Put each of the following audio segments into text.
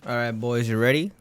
Alright, boys, you ready?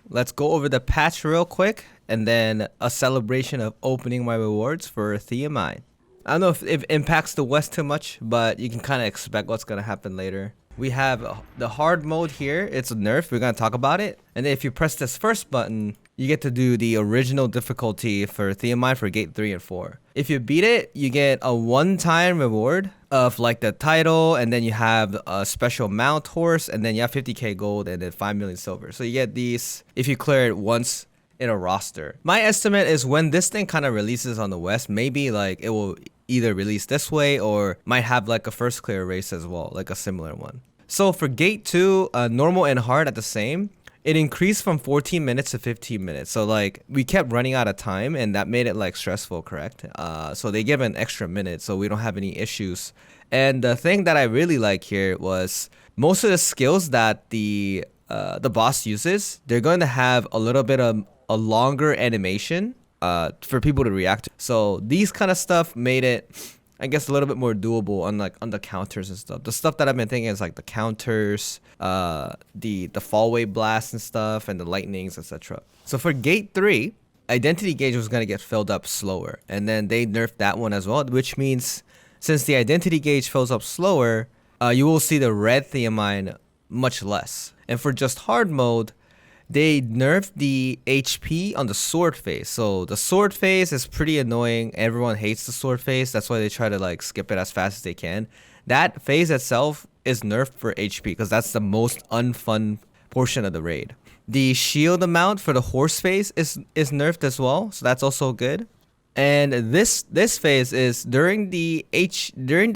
Let's go over the patch real quick and then a celebration of opening my rewards for Thaemine. I don't know if it impacts the West too much, but you can kind of expect what's going to happen later. We have the hard mode here. It's a nerf. We're going to talk about it. And then if you press this first button, you get to do the original difficulty for Thaemine for gate 3 and 4. If you beat it, you get a one-time reward of like the title, and then you have a special mount horse, and then you have 50k gold and then 5 million silver. So you get these if you clear it once in a roster. My estimate is when this thing kind of releases on the West, maybe like it will either release this way or might have like a first clear race as well, like a similar one. So for gate 2, normal and hard at the same, it increased from 14 minutes to 15 minutes. So like we kept running out of time and that made it like stressful, correct? So they give an extra minute so we don't have any issues. And the thing that I really like here was most of the skills that the boss uses, they're going to have a little bit of a longer animation for people to react to. So these kind of stuff made it, I guess, a little bit more doable on the counters and stuff. The stuff that I've been thinking is like the counters, the fall wave blast and stuff, and the lightnings, etc. So for gate 3, identity gauge was gonna get filled up slower, and then they nerfed that one as well, which means since the identity gauge fills up slower, you will see the red Thaemine much less. And for just hard mode, they nerfed the HP on the sword phase. So the sword phase is pretty annoying. Everyone hates the sword phase. That's why they try to like skip it as fast as they can. That phase itself is nerfed for HP because that's the most unfun portion of the raid. The shield amount for the horse phase is nerfed as well. So that's also good. And this phase is during the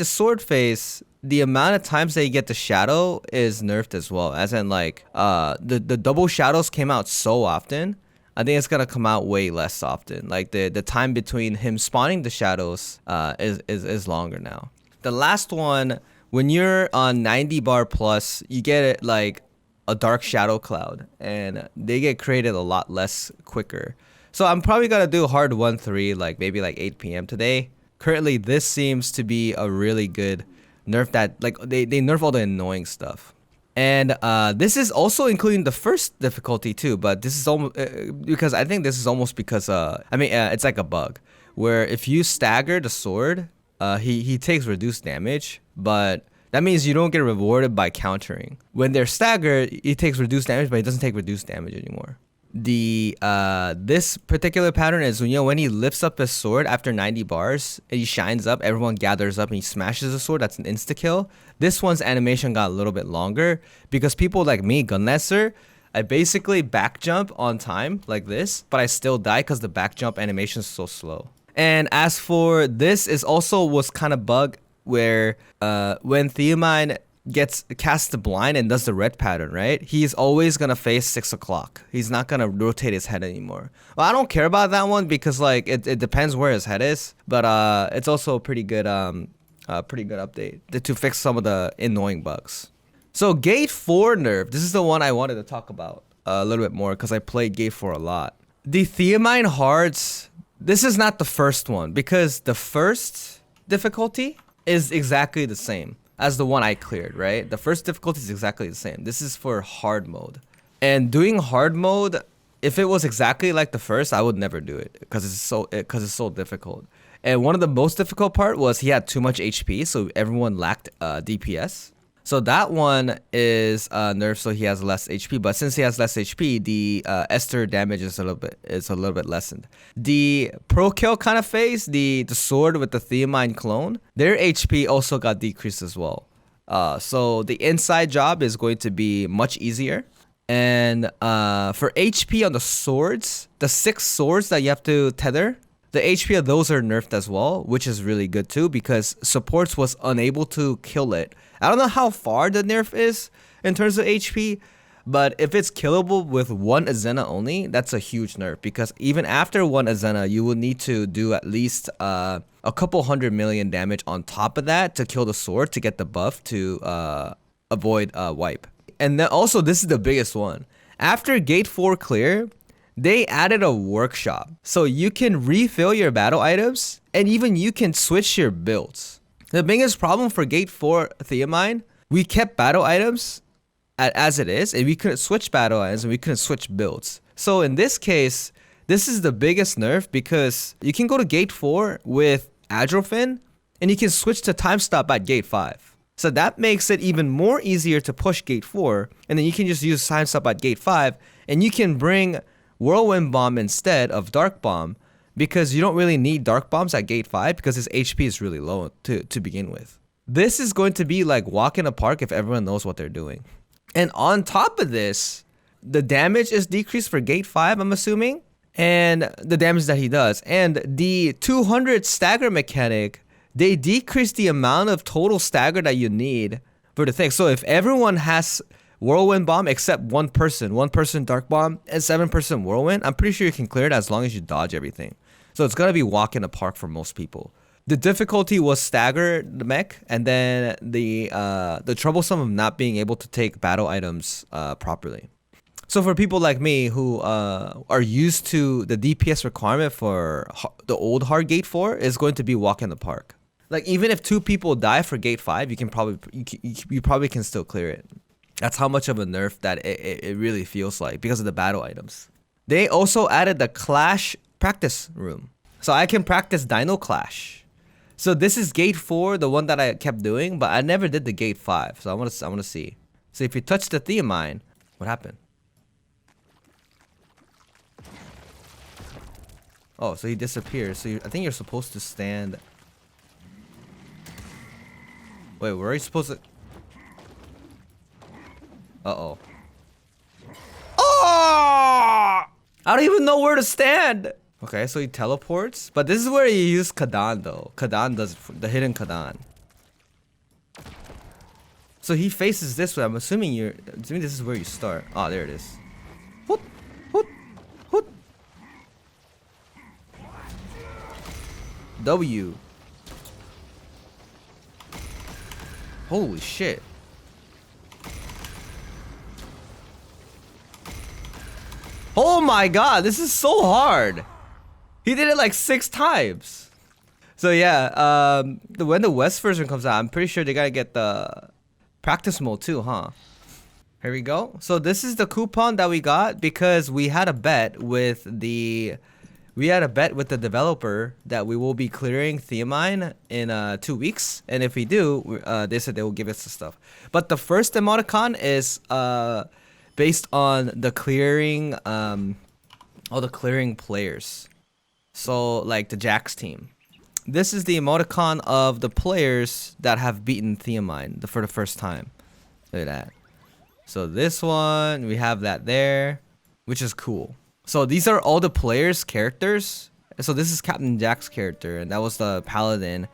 sword phase, the amount of times that you get the shadow is nerfed as well. As in like the double shadows came out so often. I think it's gonna come out way less often. Like the time between him spawning the shadows is longer now. The last one, when you're on 90 bar plus, you get it like a dark shadow cloud, and they get created a lot less quicker. So I'm probably gonna do hard 1-3, like maybe like 8 p.m. today. Currently, this seems to be a really good nerf that like they nerf all the annoying stuff. And this is also including the first difficulty too, but this is almost because I think this is almost because it's like a bug where if you stagger the sword, he takes reduced damage, but that means you don't get rewarded by countering. When they're staggered, he takes reduced damage, but he doesn't take reduced damage anymore. This particular pattern is when he lifts up his sword after 90 bars and he shines up, everyone gathers up and he smashes the sword. That's an insta kill. This one's animation got a little bit longer because people like me, Gunnesser, I basically back jump on time like this, but I still die because the back jump animation is so slow. And as for this, was kind of bug where when Thaemine gets cast the blind and does the red pattern, right? He's always gonna face 6 o'clock. He's not gonna rotate his head anymore. Well, I don't care about that one because like it depends where his head is, but it's also a pretty good update to fix some of the annoying bugs. So gate 4 nerf, this is the one I wanted to talk about a little bit more because I played gate 4 a lot. The Thaemine hards, this is not the first one because the first difficulty is exactly the same as the one I cleared, right? The first difficulty is exactly the same. This is for hard mode. And doing hard mode, if it was exactly like the first, I would never do it because it's so difficult. And one of the most difficult part was he had too much HP, so everyone lacked DPS. So that one is nerfed, so he has less HP. But since he has less HP, the Esther damage is a little bit lessened. The pro kill kind of phase, the sword with the Thaemine clone, their HP also got decreased as well. So the inside job is going to be much easier. And for HP on the swords, the 6 swords that you have to tether, the HP of those are nerfed as well, which is really good too because supports was unable to kill it. I don't know how far the nerf is in terms of HP, but if it's killable with 1 Azena only, that's a huge nerf because even after 1 Azena, you will need to do at least a couple 100 million damage on top of that to kill the sword to get the buff to avoid wipe. And then also, this is the biggest one. After gate 4 clear, they added a workshop. So you can refill your battle items and even you can switch your builds. The biggest problem for gate 4 Thaemine, we kept battle items as it is, and we couldn't switch battle items and we couldn't switch builds. So in this case, this is the biggest nerf because you can go to gate 4 with Adrofin and you can switch to time stop at gate 5. So that makes it even more easier to push gate 4, and then you can just use time stop at gate 5 and you can bring Whirlwind Bomb instead of Dark Bomb because you don't really need Dark Bombs at gate 5 because his HP is really low to begin with. This is going to be like walk in a park if everyone knows what they're doing. And on top of this, the damage is decreased for gate 5, I'm assuming, and the damage that he does. And the 200 stagger mechanic, they decrease the amount of total stagger that you need for the thing. So if everyone has Whirlwind Bomb except one person Dark Bomb, and 7% Whirlwind, I'm pretty sure you can clear it as long as you dodge everything. So it's gonna be walk in the park for most people. The difficulty was stagger the mech, and then the troublesome of not being able to take battle items properly. So for people like me who are used to the DPS requirement for the old hard gate 4 is going to be walk in the park. Like even if 2 people die for gate 5, you can probably you probably can still clear it. That's how much of a nerf that it really feels like because of the battle items. They also added the Clash practice room, so I can practice Dino Clash. So this is gate 4, the one that I kept doing, but I never did the gate 5. So I want to see. So if you touch the Thaemine, what happened? Oh, so he disappears. So I think you're supposed to stand. Wait, where are you supposed to? Uh-oh. Oh! I don't even know where to stand. Okay, so he teleports, but this is where you use Kadan though. Kadan does the hidden Kadan. So he faces this way. I'm assuming this is where you start. Oh, there it is. Hoot, hoot, hoot. W. Holy shit. Oh my god, this is so hard. He did it like 6 times. So yeah, when the West version comes out, I'm pretty sure they gotta get the practice mode too, huh? Here we go. So this is the coupon that we got because we had a bet with the developer that we will be clearing Thaemine in 2 weeks, and if we do, they said they will give us the stuff. But the first emoticon is based on the clearing, all the clearing players. So like the Jax team. This is the emoticon of the players that have beaten Thaemine for the first time. Look at that. So this one, we have that there, which is cool. So these are all the players' characters. So this is Captain Jack's character, and that was the Paladin.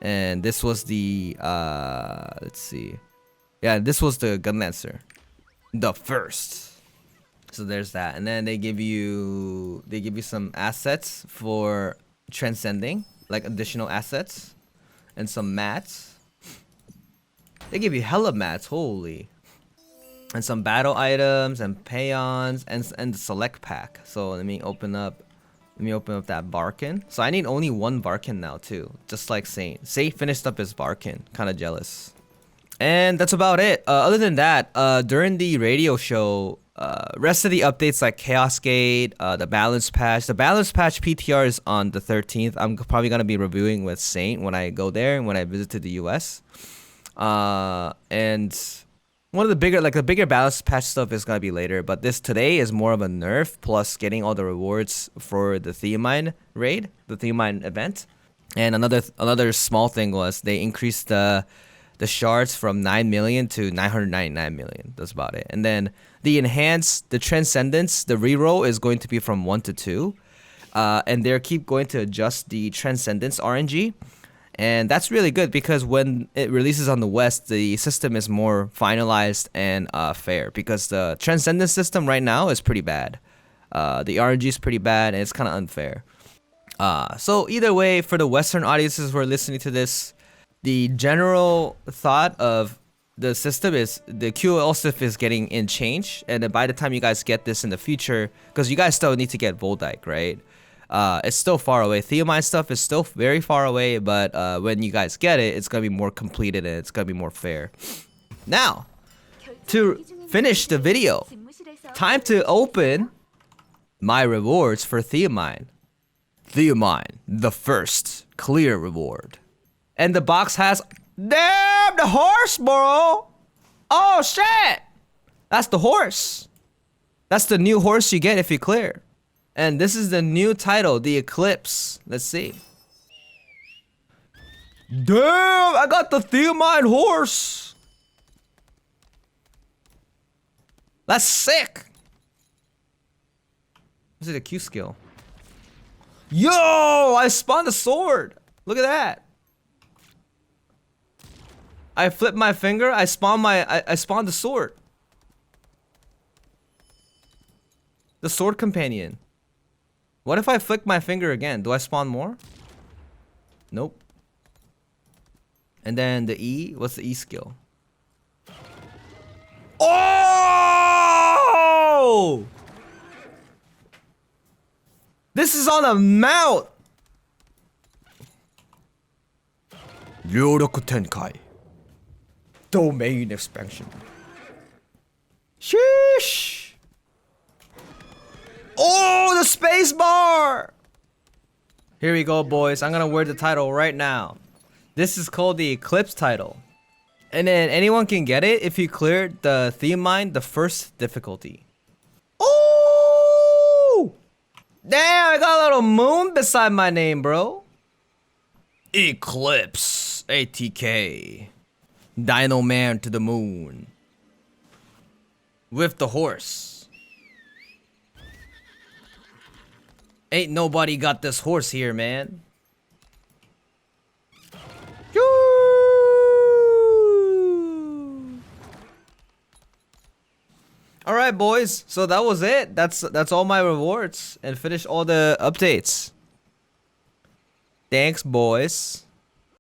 And this was the, let's see. Yeah, this was the Gunlancer. The first. So there's that, and then they give you some assets for transcending, like additional assets, and some mats. They give you hella mats, holy, and some battle items and peons and the select pack. So let me open up that Barkin. So I need only 1 Barkin now too, just like Saint. Saint finished up his Barkin, kind of jealous. And that's about it. Other than that, during the radio show, rest of the updates like Chaos Gate, the balance patch. The balance patch PTR is on the 13th. I'm probably gonna be reviewing with Saint when I go there and when I visit to the US. And one of the bigger balance patch stuff is gonna be later. But this today is more of a nerf plus getting all the rewards for the Thaemine raid, the Thaemine event. And another small thing was they increased the shards from 9 million to 999 million. That's about it. And then the transcendence, the reroll is going to be from 1 to 2. And they keep going to adjust the transcendence RNG. And that's really good because when it releases on the West, the system is more finalized and fair because the transcendence system right now is pretty bad. The RNG is pretty bad and it's kind of unfair. So either way, for the Western audiences who are listening to this, the general thought of the system is the QOL stuff is getting in change, and then by the time you guys get this in the future, because you guys still need to get Voldyke, right? It's still far away. Thaemine stuff is still very far away, but when you guys get it, it's gonna be more completed and it's gonna be more fair. Now, to finish the video. Time to open my rewards for Thaemine. Thaemine, the first clear reward. And the box has... Damn, the horse, bro! Oh, shit! That's the horse. That's the new horse you get if you clear. And this is the new title, the Eclipse. Let's see. Damn, I got the Thaemine horse. That's sick. This is a Q skill. Yo, I spawned a sword. Look at that. I flipped my finger. I spawned the sword. The sword companion. What if I flick my finger again? Do I spawn more? Nope. And then the E. What's the E skill? Oh! This is on a mount. Ryoroku Tenkai. Domain expansion. Sheesh. Oh, the space bar. Here we go, boys. I'm gonna wear the title right now. This is called the Eclipse title. And then anyone can get it if you cleared the Thaemine, the first difficulty. Oh! Damn, I got a little moon beside my name, bro. Eclipse. ATK. Dino Man to the moon. With the horse. Ain't nobody got this horse here, man. Alright, boys. So that was it. That's all my rewards. And finish all the updates. Thanks, boys.